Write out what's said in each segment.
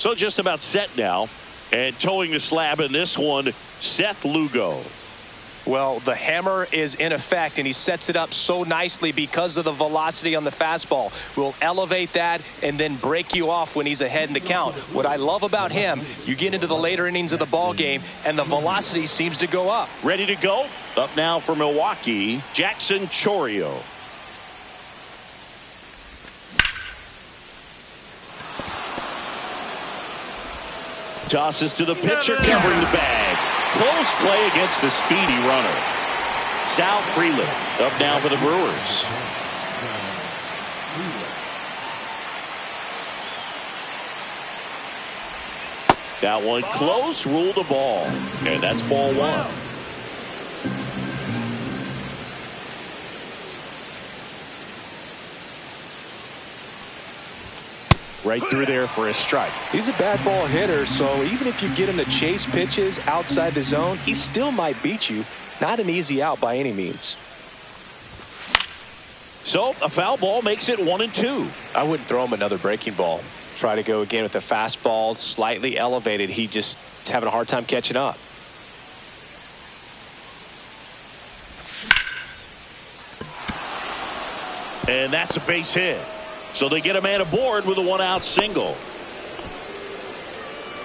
So just about set now. And towing the slab in this one, Seth Lugo. Well, the hammer is in effect, and he sets it up so nicely because of the velocity on the fastball. Will elevate that and then break you off when he's ahead in the count. What I love about him, you get into the later innings of the ball game, and the velocity seems to go up. Ready to go? Up now for Milwaukee, Jackson Chourio. Tosses to the pitcher, covering the bag. Close play against the speedy runner. Sal Freeland up now for the Brewers. That one close, ruled a ball. And that's ball one. Right through there for a strike. He's a bad ball hitter, so even if you get him to chase pitches outside the zone, he still might beat you. Not an easy out by any means. So a foul ball makes it 1-2. I wouldn't throw him another breaking ball. Try to go again with the fastball, slightly elevated. He just is having a hard time catching up. And that's a base hit. So they get a man aboard with a one-out single.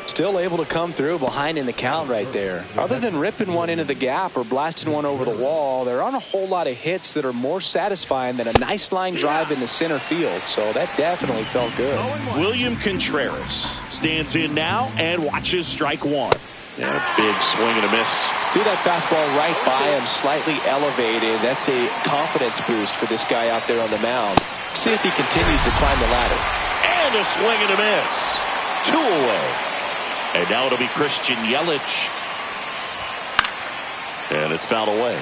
Still able to come through behind in the count right there. Other than ripping one into the gap or blasting one over the wall, there aren't a whole lot of hits that are more satisfying than a nice line drive in the center field. So that definitely felt good. William Contreras stands in now and watches strike one. And a big swing and a miss. Threw that fastball right by him, slightly elevated. That's a confidence boost for this guy out there on the mound. See if he continues to climb the ladder. And a swing and a miss. 2 away. And now it'll be Christian Yelich. And it's fouled away.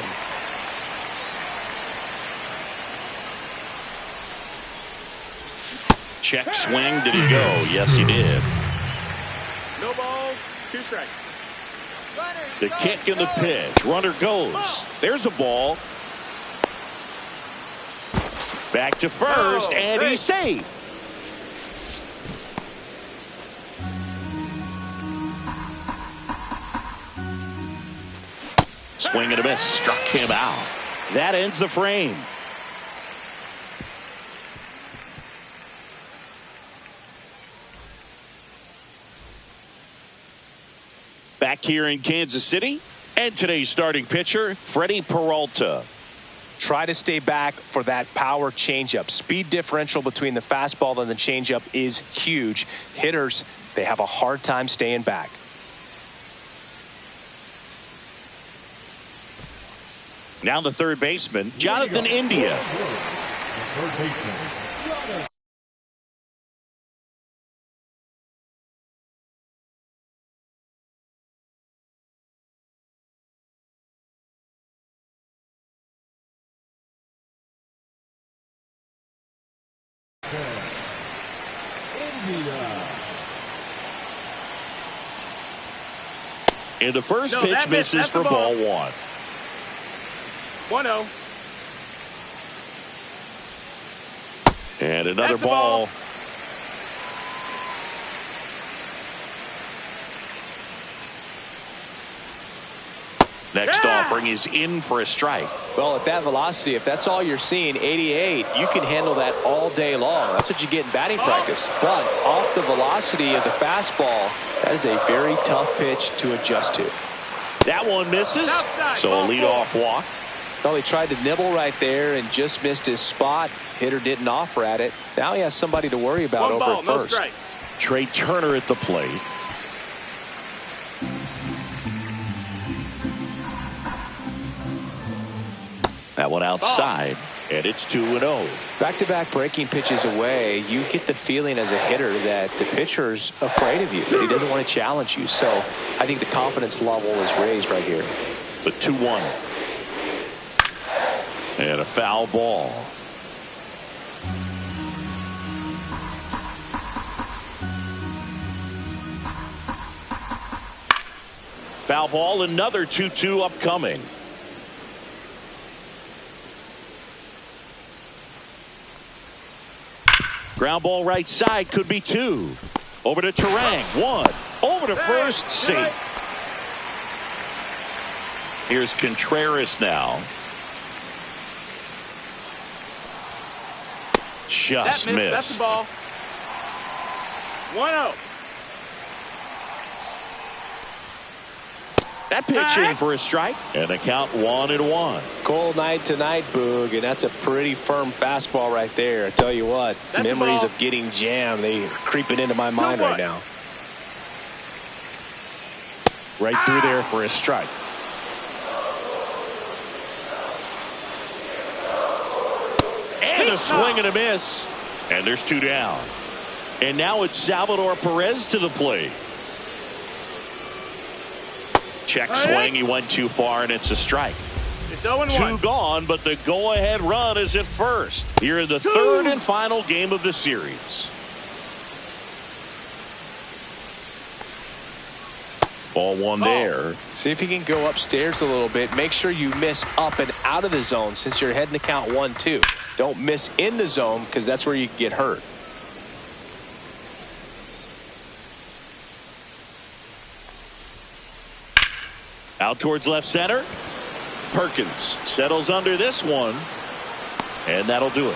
Check swing. Did he go? Yes, he did. No balls, 2 strikes. The kick and the pitch. Runner goes. There's a ball. Back to first, and he's safe. Swing and a miss. Struck him out. That ends the frame. Back here in Kansas City, and today's starting pitcher, Freddie Peralta. Try to stay back for that power changeup. Speed differential between the fastball and the changeup is huge. Hitters, they have a hard time staying back. Now the third baseman, Jonathan India. And the first pitch misses for ball one. 1-0. And another ball. Next offering is in for a strike. Well, at that velocity, if that's all you're seeing, 88, you can handle that all day long. That's what you get in batting practice. But off the velocity of the fastball, that is a very tough pitch to adjust to. That one misses, so a leadoff walk. Well, he tried to nibble right there and just missed his spot. Hitter didn't offer at it. Now he has somebody to worry about over at first. No strikes. Trey Turner at the plate. That one outside, and it's 2-0. Back-to-back breaking pitches away, you get the feeling as a hitter that the pitcher's afraid of you, that he doesn't want to challenge you. So I think the confidence level is raised right here. But 2-1. And a foul ball. Foul ball, another 2-2 upcoming. Ground ball right side, could be 2. Over to Terang. One. Over to first. Safe. Here's Contreras now. Just missed. That's the ball. 1-0. That pitch in for a strike. And the count 1-1. Cold night tonight, Boog, and that's a pretty firm fastball right there. I tell you what, That's memories of getting jammed, they are creeping into my mind right now. Right through there for a strike. And a swing and a miss. And there's 2 down. And now it's Salvador Perez to the plate. Check swing. He went too far, and it's a strike. It's 0-1. 2 gone, but the go-ahead run is at first. Here in the third and final game of the series. Ball 1 there. See if you can go upstairs a little bit. Make sure you miss up and out of the zone since you're heading to count 1-2. Don't miss in the zone because that's where you can get hurt. Out towards left center. Perkins settles under this one. And that'll do it.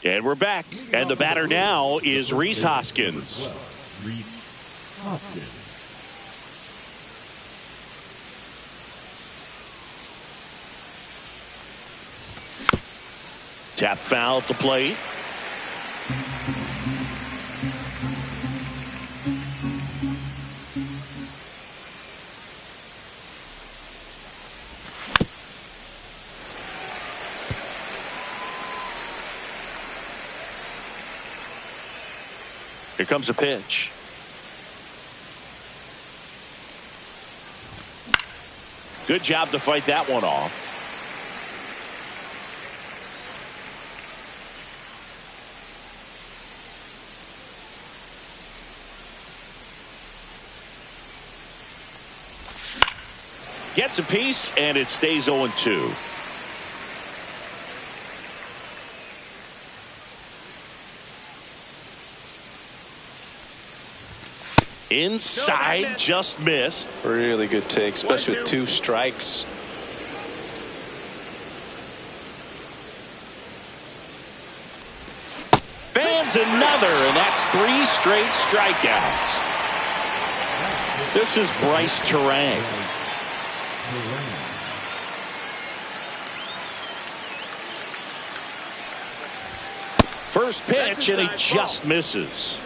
And we're back. And the batter now is Rhys Hoskins. Rhys Hoskins. Tap foul at the plate. Here comes a pitch. Good job to fight that one off. Gets a piece, and it stays 0-2. Inside, just missed. Really good take, especially with 2 strikes. Fans another, and that's 3 straight strikeouts. This is Bryce Terang. First pitch, and he just misses.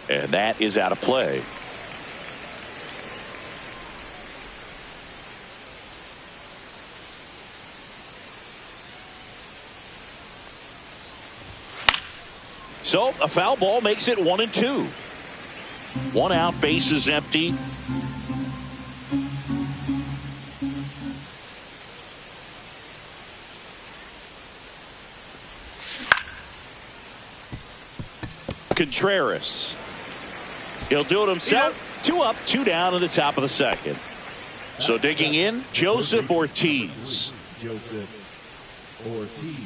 And that is out of play. So a foul ball makes it 1-2. 1 out, bases empty. Contreras. He'll do it himself. 2 up, 2 down in the top of the second. So digging in, Joseph Ortiz. Joseph Ortiz.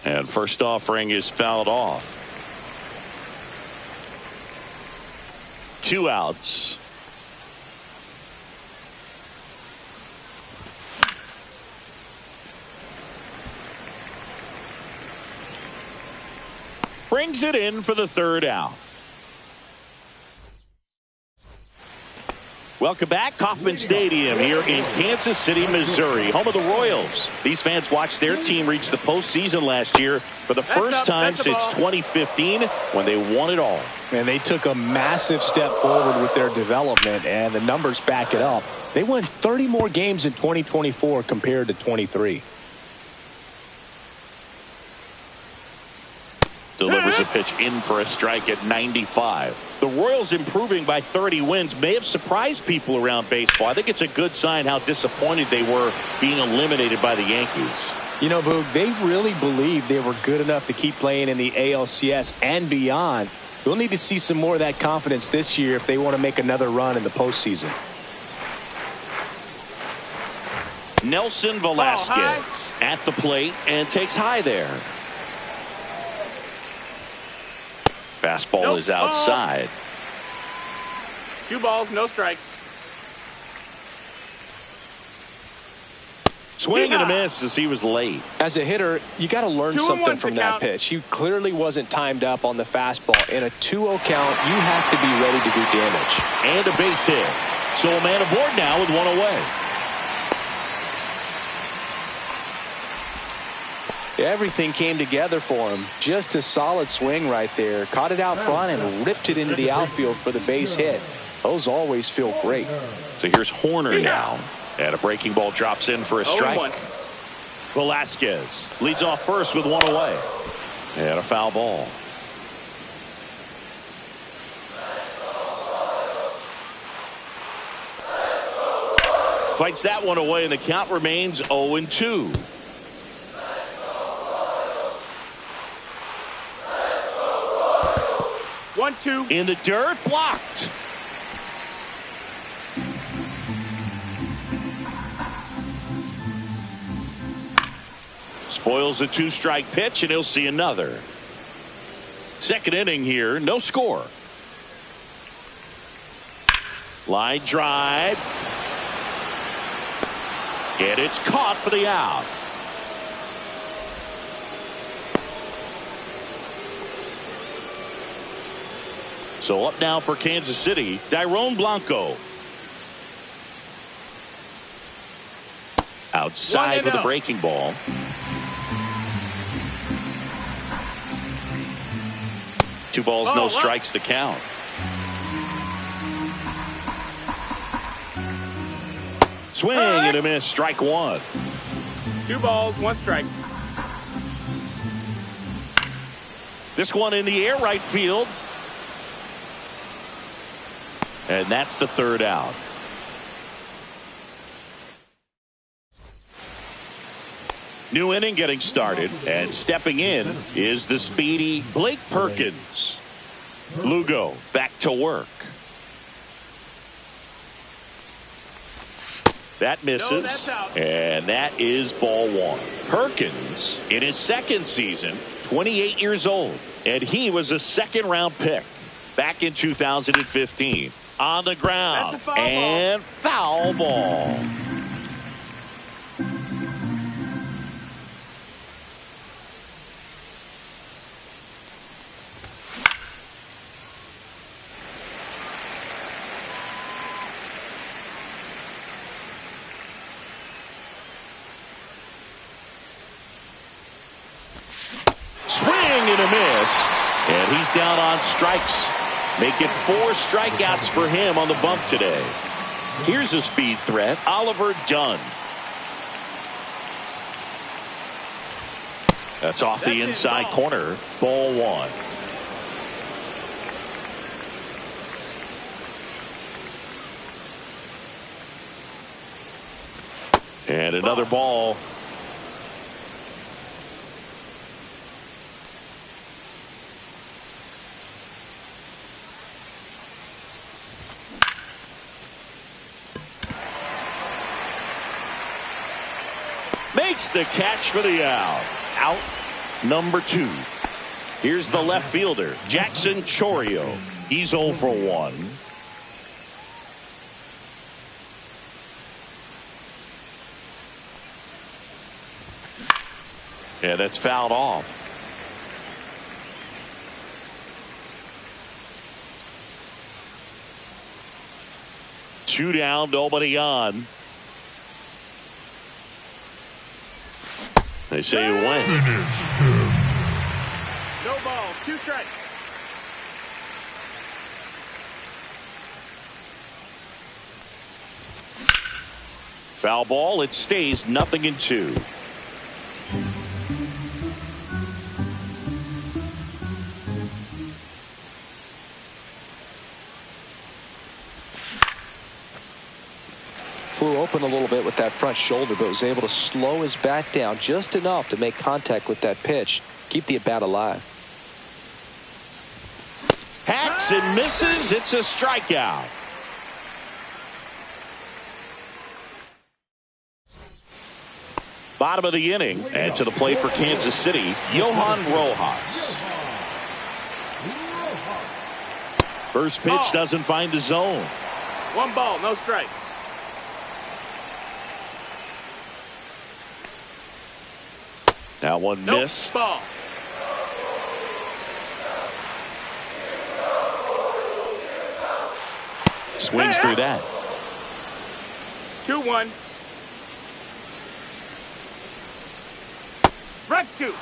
And first offering is fouled off. 2 outs. Brings it in for the 3rd out. Welcome back. Kauffman Stadium here in Kansas City, Missouri, home of the Royals. These fans watched their team reach the postseason last year for the first time since 2015 when they won it all. And they took a massive step forward with their development, and the numbers back it up. They won 30 more games in 2024 compared to 23. Delivers a pitch in for a strike at 95. The Royals improving by 30 wins may have surprised people around baseball. I think it's a good sign how disappointed they were being eliminated by the Yankees. You know, Boog, they really believed they were good enough to keep playing in the ALCS and beyond. We'll need to see some more of that confidence this year if they want to make another run in the postseason. Nelson Velasquez at the plate and takes high there. Fastball is outside. 2 balls, no strikes. Swing and a miss as he was late. As a hitter, you got to learn something from that pitch. He clearly wasn't timed up on the fastball. In a 2-0 count, you have to be ready to do damage. And a base hit. So a man aboard now with 1 away. Everything came together for him. Just a solid swing right there. Caught it out front and ripped it into the outfield for the base hit. Those always feel great. So here's Horner now. And a breaking ball drops in for a strike. Velasquez leads off first with 1 away. And a foul ball. Fights that one away, and the count remains 0-2. In the dirt, blocked. Spoils the 2-strike pitch, and he'll see another. Second inning here, no score. Line drive. And it's caught for the out. So up now for Kansas City, Dairon Blanco. Outside with a breaking ball. Two balls, no strikes to count. Swing and a miss, strike one. 2 balls, 1 strike. This one in the air, right field. And that's the third out. New inning getting started, and stepping in is the speedy Blake Perkins. Lugo back to work. That misses, and that is ball 1. Perkins, in his second season, 28 years old, and he was a second-round pick back in 2015. On the ground, and foul ball. Swing and a miss, and he's down on strikes. Make it 4 strikeouts for him on the bump today. Here's a speed threat, Oliver Dunn. That's off the inside corner, ball 1. And another ball. Makes the catch for the out. Out number 2. Here's the left fielder, Jackson Chourio. He's 0 for 1. Yeah, that's fouled off. Two down, nobody on. They say it went. No balls, 2 strikes. Foul ball. It stays 0-2. flew open a little bit with that front shoulder, but was able to slow his bat down just enough to make contact with that pitch, keep the at-bat alive. Hacks and misses. It's a strikeout. Bottom of the inning, and to the plate for Kansas City, Johan Rojas. First pitch doesn't find the zone. 1 ball, no strikes. That one missed. Ball. Swings through that. 2-1. Strike 2.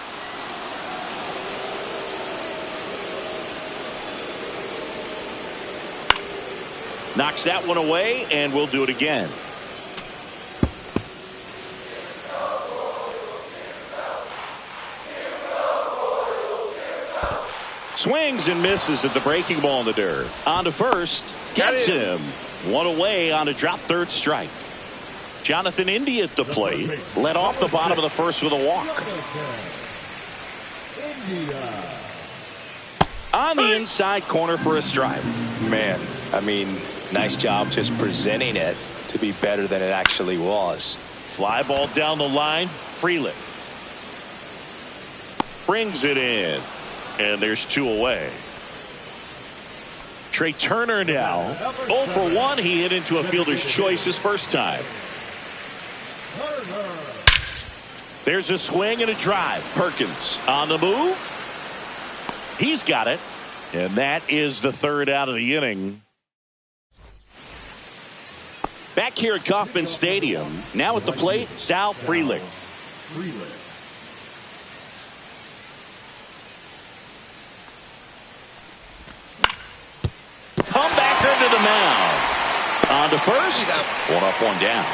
Knocks that one away, and we'll do it again. Swings and misses at the breaking ball in the dirt. On to first. Gets him. One away on a drop third strike. Jonathan India at the plate. Led off the bottom of the first with a walk. On the inside corner for a strike. Man, I mean, nice job just presenting it to be better than it actually was. Fly ball down the line. Freeland brings it in. And there's 2 away. Trey Turner now. 0 for 1. He hit into a fielder's choice his first time. There's a swing and a drive. Perkins on the move. He's got it. And that is the third out of the inning. Back here at Kauffman Stadium. Now at the plate, Sal Frelick. Comebacker to the mound. On to first. 1 up, 1 down.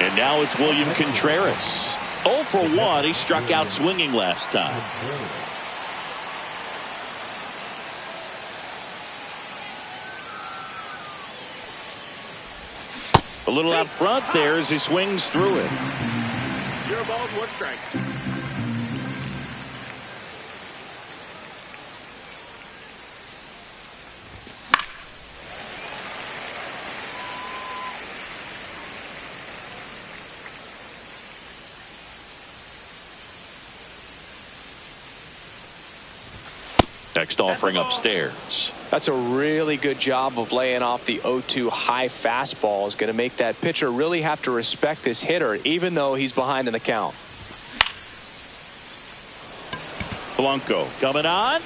And now it's William Contreras. 0 for 1. He struck out swinging last time. A little out front there as he swings through it. 0 balls, 1 strike. Next offering upstairs. That's a really good job of laying off the 0-2 high fastball. Is going to make that pitcher really have to respect this hitter, even though he's behind in the count. Blanco coming on.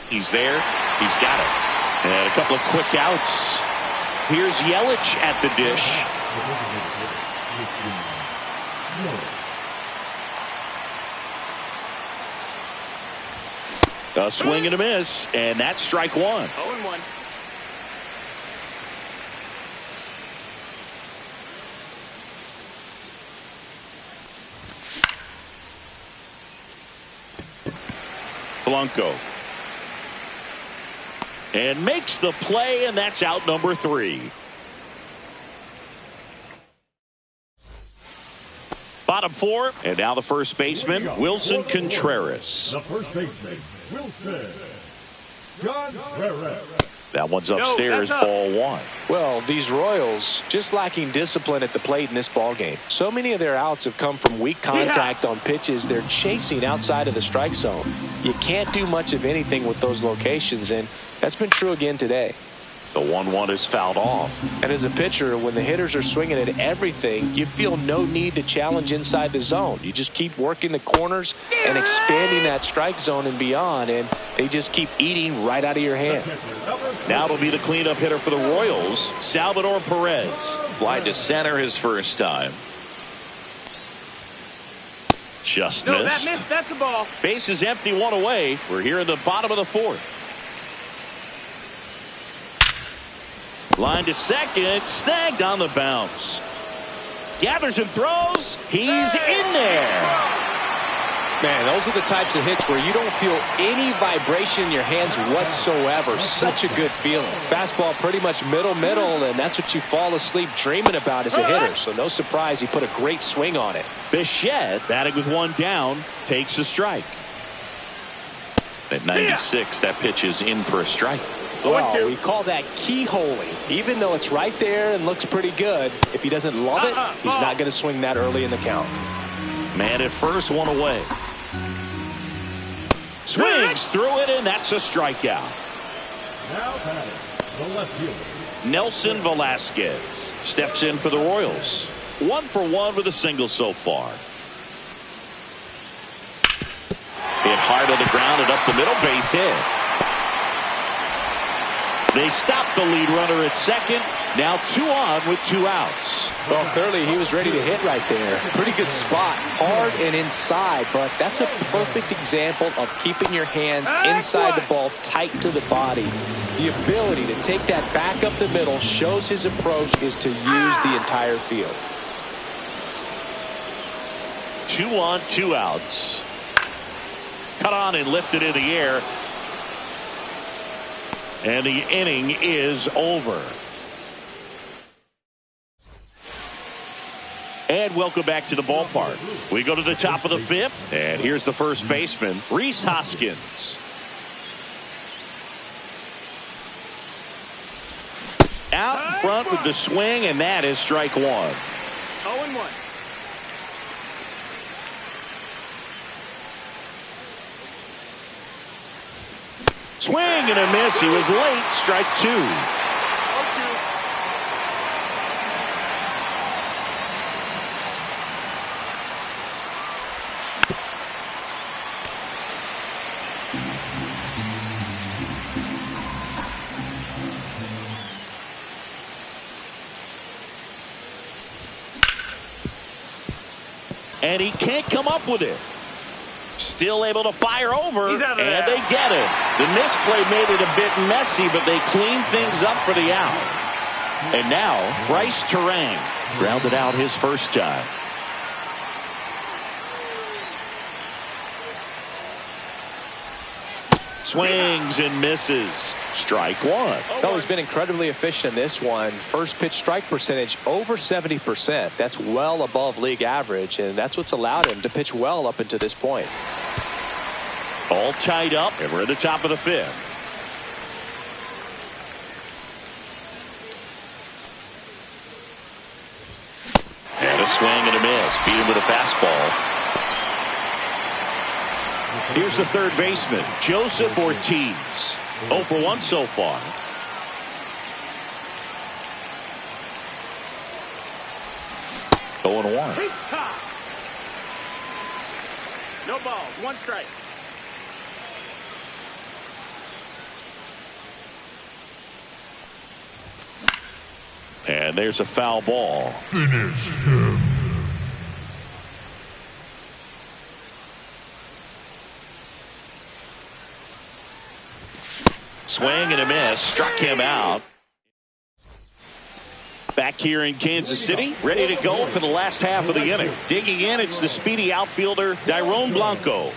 He's there. He's got it. And a couple of quick outs. Here's Yelich at the dish. A swing and a miss, and that's strike 1. 0-1. Blanco. And makes the play, and that's out number 3. Bottom 4, and now the first baseman, Wilson Contreras. The first baseman, Wilson Contreras. That one's upstairs, ball 1. Well, these Royals just lacking discipline at the plate in this ball game. So many of their outs have come from weak contact on pitches they're chasing outside of the strike zone. You can't do much of anything with those locations, and that's been true again today. The 1-1 is fouled off. And as a pitcher, when the hitters are swinging at everything, you feel no need to challenge inside the zone. You just keep working the corners and expanding that strike zone and beyond, and they just keep eating right out of your hand. Now it'll be the cleanup hitter for the Royals, Salvador Perez. Fly to center his first time. Just No, missed. that missed. That's a ball. Base is empty, 1 away. We're here in the bottom of the 4th. Line to second, snagged on the bounce. Gathers and throws. He's in there. Man, those are the types of hits where you don't feel any vibration in your hands whatsoever. Such a good feeling. Fastball pretty much middle, and that's what you fall asleep dreaming about as a hitter. So no surprise he put a great swing on it. Bichette, batting with one down, takes a strike. At 96, that pitch is in for a strike. Well, we call that keyholing. Even though it's right there and looks pretty good, if he doesn't love it, he's not going to swing that early in the count. Man at first, one away. Swings through it, and that's a strikeout. Now batting, the left fielder. Nelson Velasquez steps in for the Royals. 1 for 1 with a single so far. Hit hard to the ground and up the middle, base hit. They stop the lead runner at second. Now 2 on with 2 outs. Well, clearly he was ready to hit right there. Pretty good spot, hard and inside, but that's a perfect example of keeping your hands inside the ball, tight to the body. The ability to take that back up the middle shows his approach is to use the entire field. 2 on, 2 outs. Cut on and lifted in the air. And the inning is over. And welcome back to the ballpark. We go to the top of the 5th. And here's the first baseman, Rhys Hoskins. Out in front with the swing, and that is strike 1. 0-1. Swing and a miss. He was late. Strike 2. And he can't come up with it. Still able to fire over, and they get it. The misplay made it a bit messy, but they clean things up for the out. And now, Bryce Terang grounded out his first time. Swings and misses. Strike 1. Oh, he's been incredibly efficient in this one. First pitch strike percentage over 70%. That's well above league average, and that's what's allowed him to pitch well up until this point. All tied up, and we're at the top of the 5th. And a swing and a miss. Beat him with a fastball. Here's the third baseman, Joseph Ortiz. 0 for 1 so far. Going 1. No balls, 1 strike. And there's a foul ball. Finish him. Swing and a miss. Struck him out. Back here in Kansas City, ready to go for the last half of the inning. Digging in, it's the speedy outfielder, Dairon Blanco.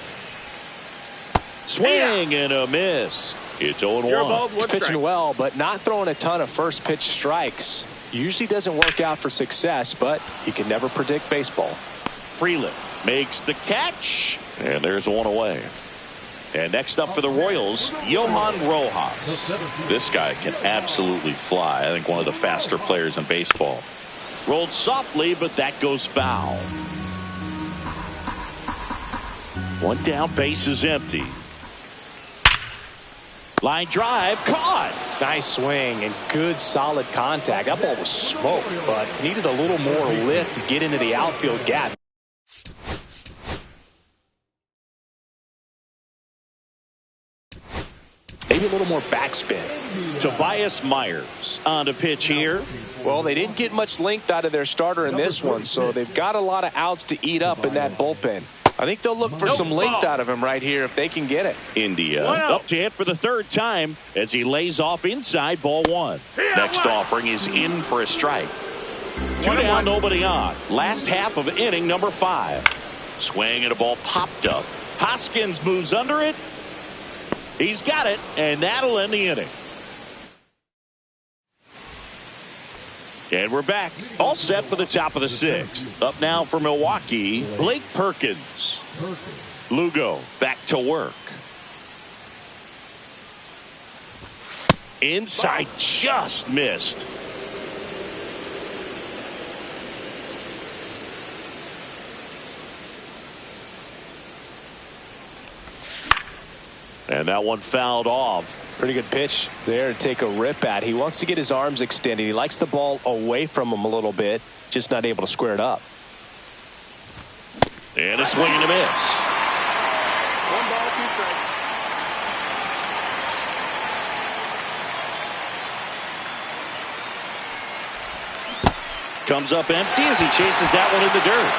Swing and a miss. It's 0-1. He's pitching well, but not throwing a ton of first pitch strikes. Usually doesn't work out for success, but you can never predict baseball. Freeland makes the catch, and there's 1 away. And next up for the Royals, Johan Rojas. This guy can absolutely fly. I think one of the faster players in baseball. Rolled softly, but that goes foul. 1 down, base is empty. Line drive, caught. Nice swing and good solid contact. That ball was smoked, but needed a little more lift to get into the outfield gap. Maybe a little more backspin. Tobias Myers on the pitch here. Well, they didn't get much length out of their starter in this one, so they've got a lot of outs to eat up in that bullpen. I think they'll look for some length out of him right here if they can get it. India up to hit for the 3rd time as he lays off inside, ball 1. Next offering is in for a strike. 2 down, nobody on. Last half of inning number 5. Swing and a ball popped up. Hoskins moves under it. He's got it, and that'll end the inning. And we're back. All set for the top of the sixth. Up now for Milwaukee, Blake Perkins. Lugo back to work. Inside, just missed. And that one fouled off. Pretty good pitch there to take a rip at. He wants to get his arms extended. He likes the ball away from him a little bit, just not able to square it up. And a swing and a miss. 1 ball, 2 strikes. Comes up empty as he chases that one in the dirt.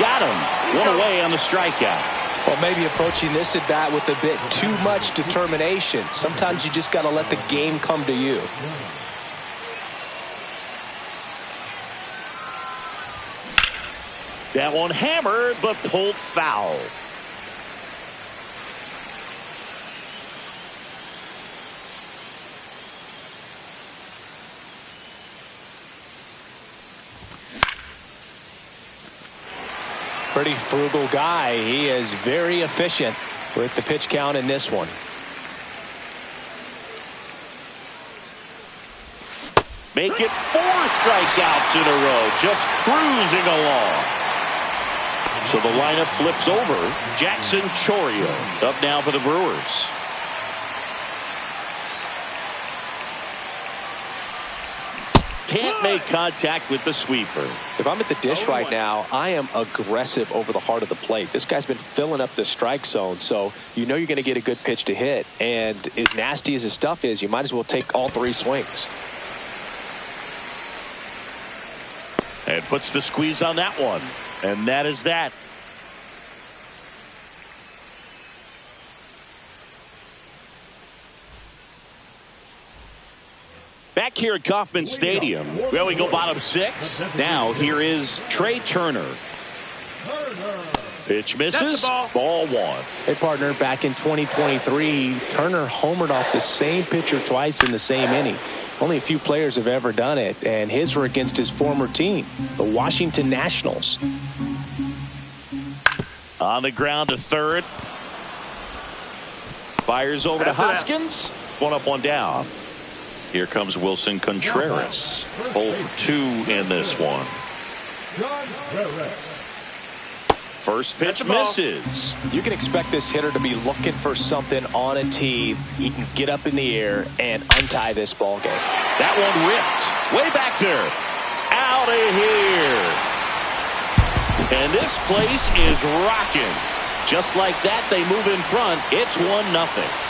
Got him. One away on the strikeout. Well, maybe approaching this at bat with a bit too much determination. Sometimes you just got to let the game come to you. That one hammered but pulled foul. Pretty frugal guy. He is very efficient with the pitch count in this one. Make it 4 strikeouts in a row, just cruising along. So the lineup flips over. Jackson Chourio up now for the Brewers. Can't make contact with the sweeper. If I'm at the dish right now, I am aggressive over the heart of the plate. This guy's been filling up the strike zone, so you know you're going to get a good pitch to hit. And as nasty as his stuff is, you might as well take all 3 swings. And puts the squeeze on that one. And that is that. Back here at Kauffman Stadium, well, we go bottom 6. Now here is Trey Turner. Pitch misses. Ball 1. Hey, partner, back in 2023, Turner homered off the same pitcher twice in the same inning. Only a few players have ever done it, and his were against his former team, the Washington Nationals. On the ground to third. Fires over to Hoskins. 1 up, 1 down. Here comes Wilson Contreras. 0 for 2 in this one. First pitch misses. You can expect this hitter to be looking for something on a tee. He can get up in the air and untie this ball game. That one ripped. Way back there. Out of here. And this place is rocking. Just like that, they move in front. It's 1-0.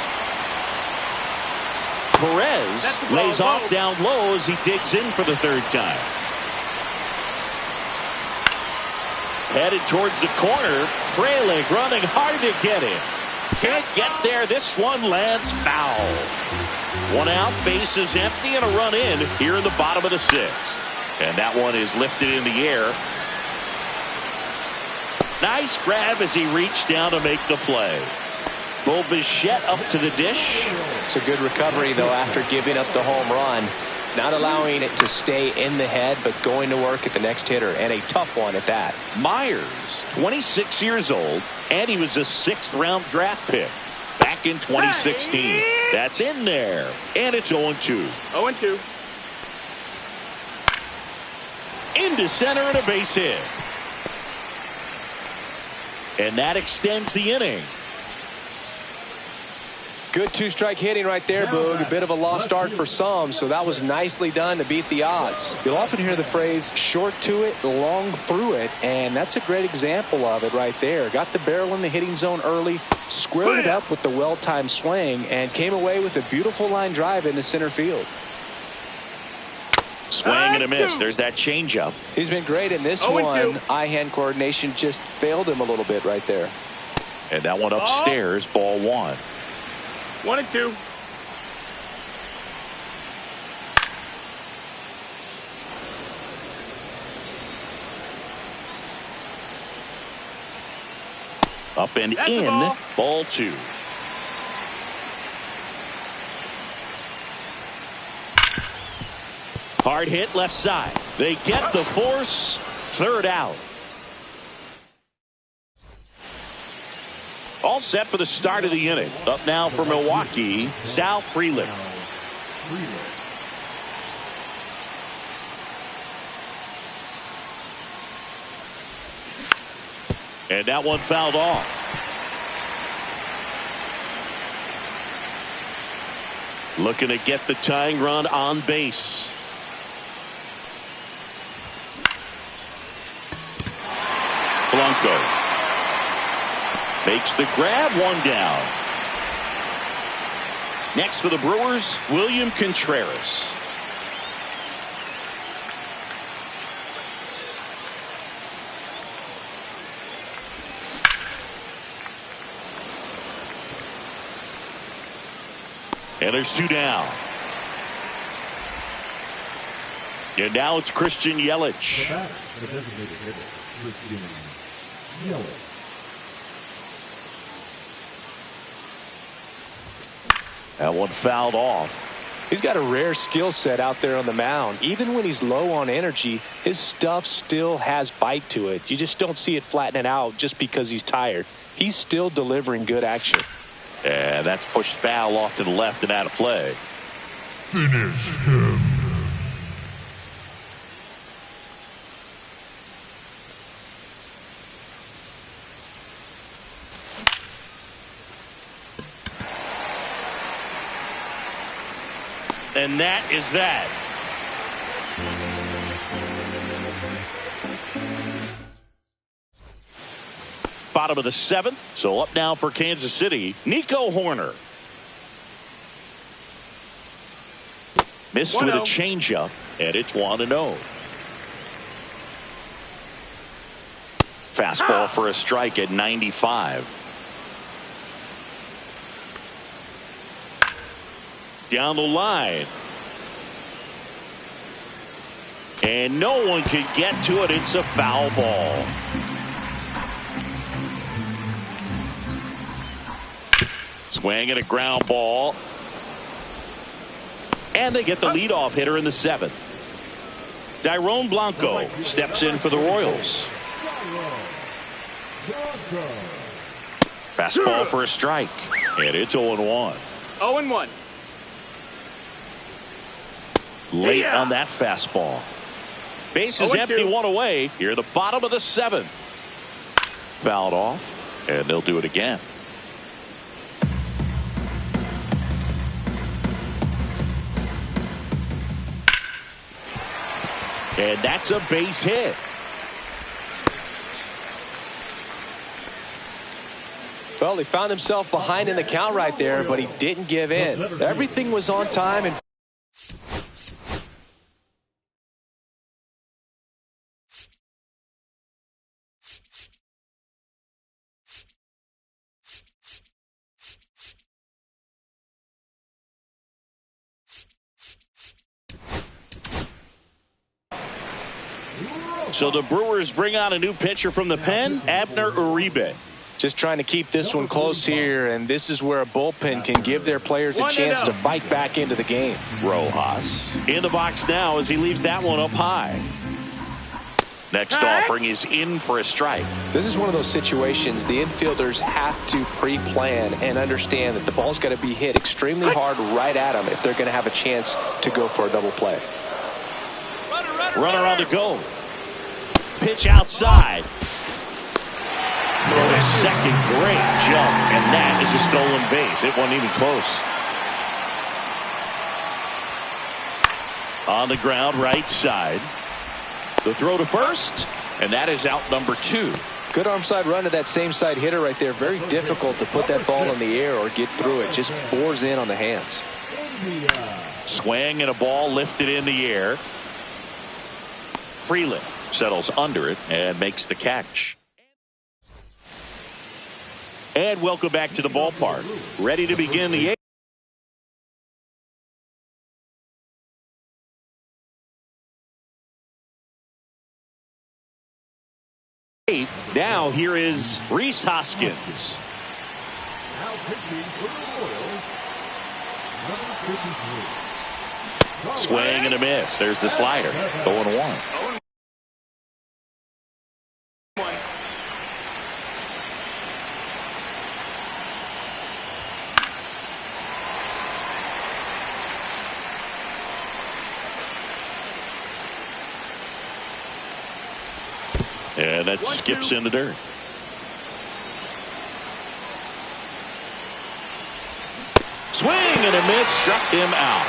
Perez lays off down low as he digs in for the 3rd time. Headed towards the corner. Frelick running hard to get it. Can't get there. This one lands foul. 1 out, base is empty, and a run in here in the bottom of the 6th. And that one is lifted in the air. Nice grab as he reached down to make the play. Bo Bichette up to the dish. It's a good recovery, though, after giving up the home run. Not allowing it to stay in the head, but going to work at the next hitter, and a tough one at that. Myers, 26 years old, and he was a 6th-round draft pick back in 2016. That's in there, and it's 0-2. 0-2. Into center and a base hit. And that extends the inning. Good 2-strike hitting right there, Boog. A bit of a lost start for some, so that was nicely done to beat the odds. You'll often hear the phrase short to it, long through it, and that's a great example of it right there. Got the barrel in the hitting zone early, squared it up with the well-timed swing, and came away with a beautiful line drive into center field. Swing and a miss. There's that changeup. He's been great in this one. Eye-hand coordination just failed him a little bit right there. And that one upstairs, ball 1. 1-2. Up and That's the in. ball. Ball 2. Hard hit left side. They get the force. Third out. All set for the start of the inning. Up now for Milwaukee, Sal Freeland. And that one fouled off. Looking to get the tying run on base. Blanco makes the grab, one down. Next for the Brewers, William Contreras. And there's 2 down. And now it's Christian Yelich. The designated hitter, Christian Yelich. That one fouled off. He's got a rare skill set out there on the mound. Even when he's low on energy, his stuff still has bite to it. You just don't see it flattening out just because he's tired. He's still delivering good action. And that's pushed foul off to the left and out of play. Finish him. And that is that. Bottom of the 7th. So up now for Kansas City, Nico Horner. Missed with a changeup, and it's 1-0. Fastball for a strike at 95. Down the line. And no one can get to it. It's a foul ball. Swing and a ground ball. And they get the leadoff hitter in the 7th. Dairon Blanco steps in for the Royals. Fastball for a strike. And it's 0-1. 0-1. Late on that fastball. Base is empty, 1 away. Here, the bottom of the 7th. Fouled off, and they'll do it again. And that's a base hit. Well, he found himself behind in the count right there, but he didn't give in. Everything was on time and so the Brewers bring on a new pitcher from the pen, Abner Uribe. just trying to keep this one close here, and this is where a bullpen can give their players a chance to fight back into the game. Rojas in the box now as he leaves that one up high. Next offering is in for a strike. This is one of those situations the infielders have to pre-plan and understand that the ball's got to be hit extremely hard right at them if they're going to have a chance to go for a double play. Runner on the go. Pitch outside. Throw to second. Great jump. And that is a stolen base. It wasn't even close. On the ground, right side. The throw to first. And that is out number 2. Good arm side run to that same side hitter right there. Very difficult to put that ball in the air or get through it. Just bores in on the hands. Swing and a ball lifted in the air. Freeland settles under it and makes the catch. And welcome back to the ballpark. Ready to begin the 8th. Now here is Rhys Hoskins. Now pitching for the Royals, number 53. Swing and a miss. There's the slider. 0-1. And that skips in the dirt. Swing and a miss, struck him out.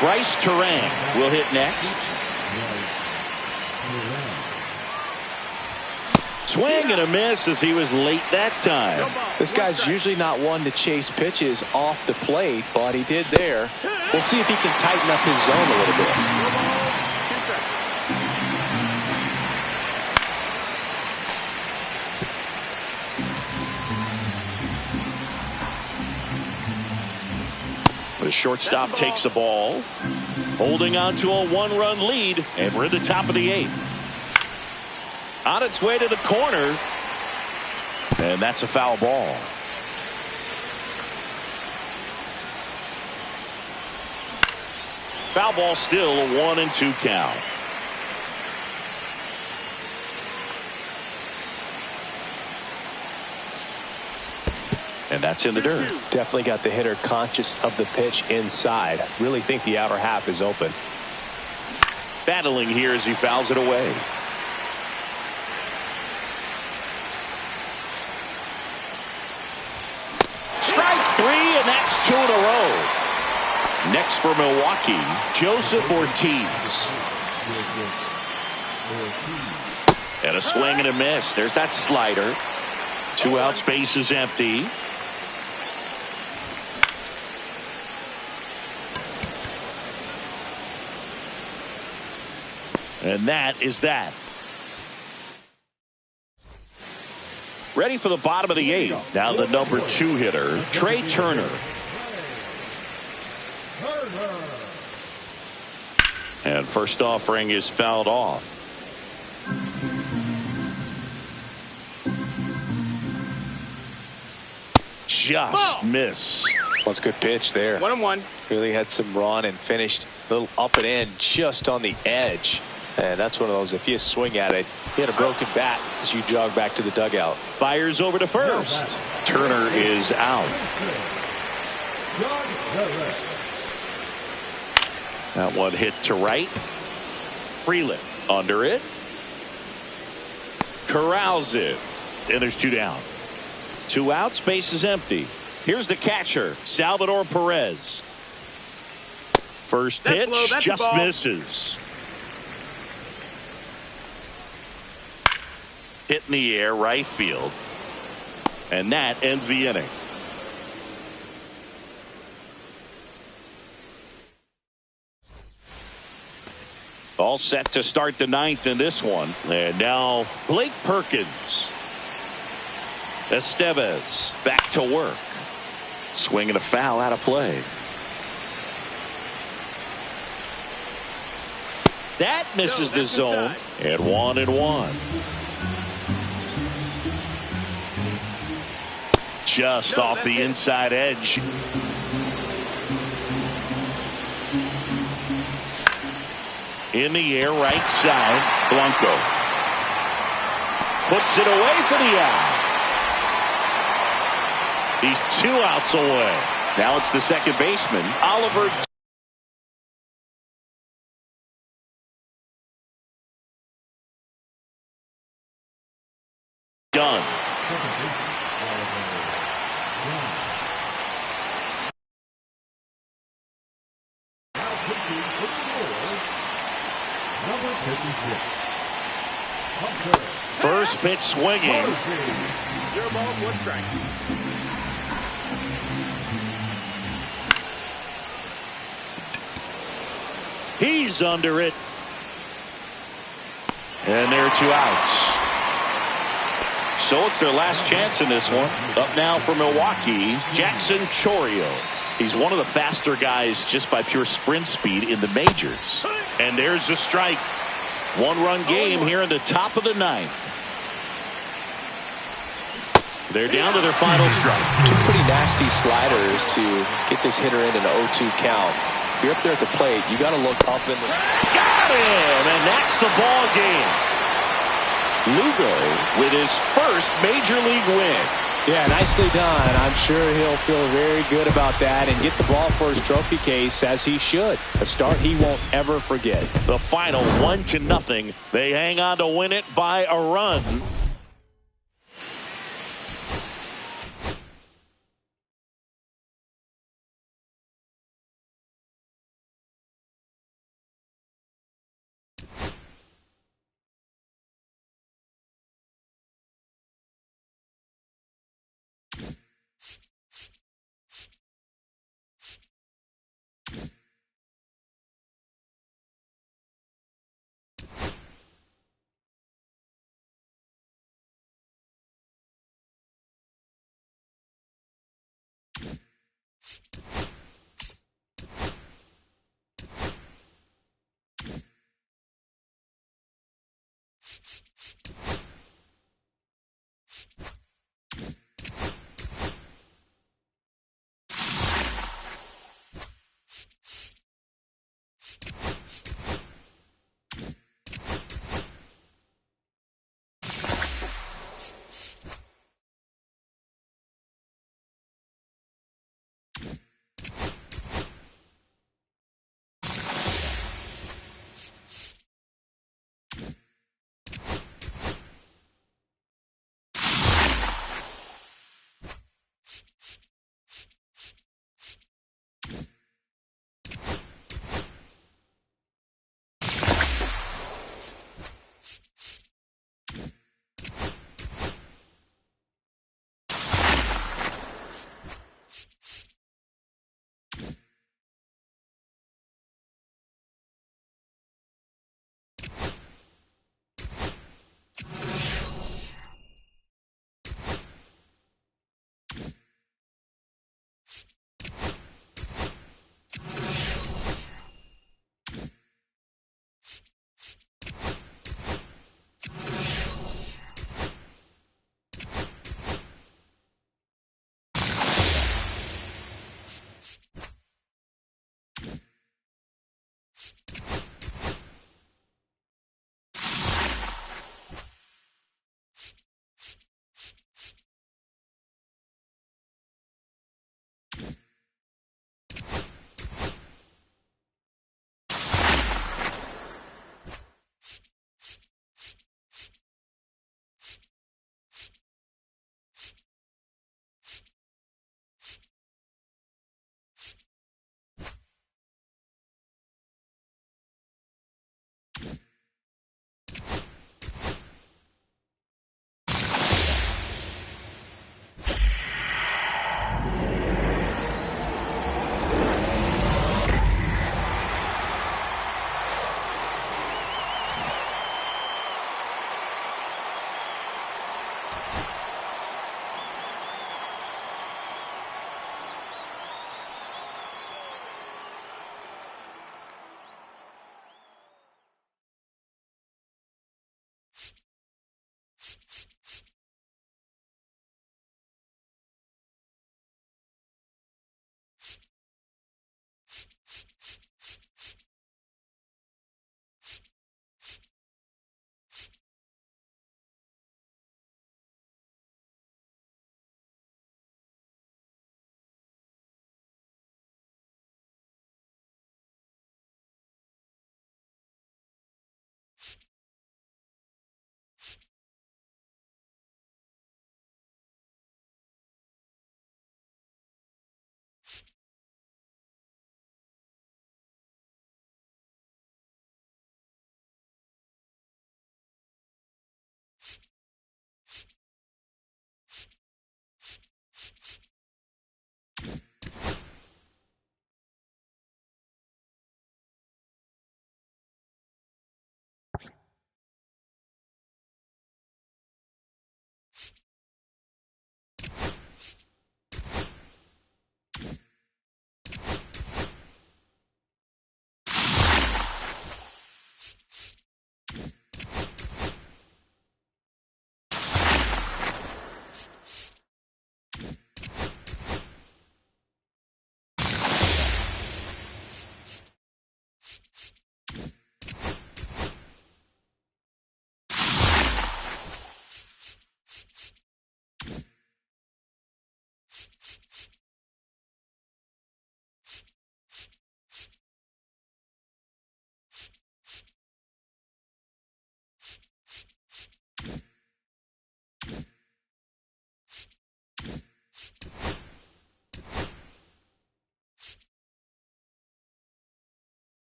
Bryce Terang will hit next. Swing and a miss as he was late that time. This guy's usually not one to chase pitches off the plate, but he did there. We'll see if he can tighten up his zone a little bit. The shortstop takes the ball, holding on to a one-run lead, and we're at the top of the 8th. On its way to the corner, and that's a foul ball. Foul ball, still a 1-2 count. And that's in the dirt. Definitely got the hitter conscious of the pitch inside. Really think the outer half is open. Battling here as he fouls it away. Strike 3, and that's 2 in a row. Next for Milwaukee, Joseph Ortiz. And a swing and a miss. There's that slider. 2 outs, base is empty. And that is that. Ready for the bottom of the 8th. Now the number 2 hitter, Trey Turner. And first offering is fouled off. Just missed. That's a good pitch there. 1-1. Really had some run and finished a little up and in just on the edge. And that's one of those, if you swing at it, you had a broken bat as you jog back to the dugout. Fires over to first. Turner is out. That one hit to right. Freeland under it. Corrals it. And there's 2 down. 2 outs, base is empty. Here's the catcher, Salvador Perez. First pitch, just misses. Hit in the air, right field. And that ends the inning. All set to start the 9th in this one. And now Blake Perkins. Estevez back to work. Swing and a foul out of play. That misses the zone. And 1-1. Just off the inside edge. In the air, right side. Blanco puts it away for the out. He's 2 outs away. Now it's the second baseman, Oliver. Done. First pitch swinging. 0 balls, 1 strike. He's under it. And there are 2 outs. So it's their last chance in this one. Up now for Milwaukee, Jackson Chourio. He's one of the faster guys just by pure sprint speed in the majors. And there's the strike. One-run game here in the top of the ninth. They're down to their final strike. Two pretty nasty sliders to get this hitter in an 0-2 count. If you're up there at the plate, you got to look up in the... Got him, and that's the ball game. Lugo with his first major league win. Yeah, nicely done. I'm sure he'll feel very good about that and get the ball for his trophy case, as he should. A start he won't ever forget. The final 1-0. They hang on to win it by a run.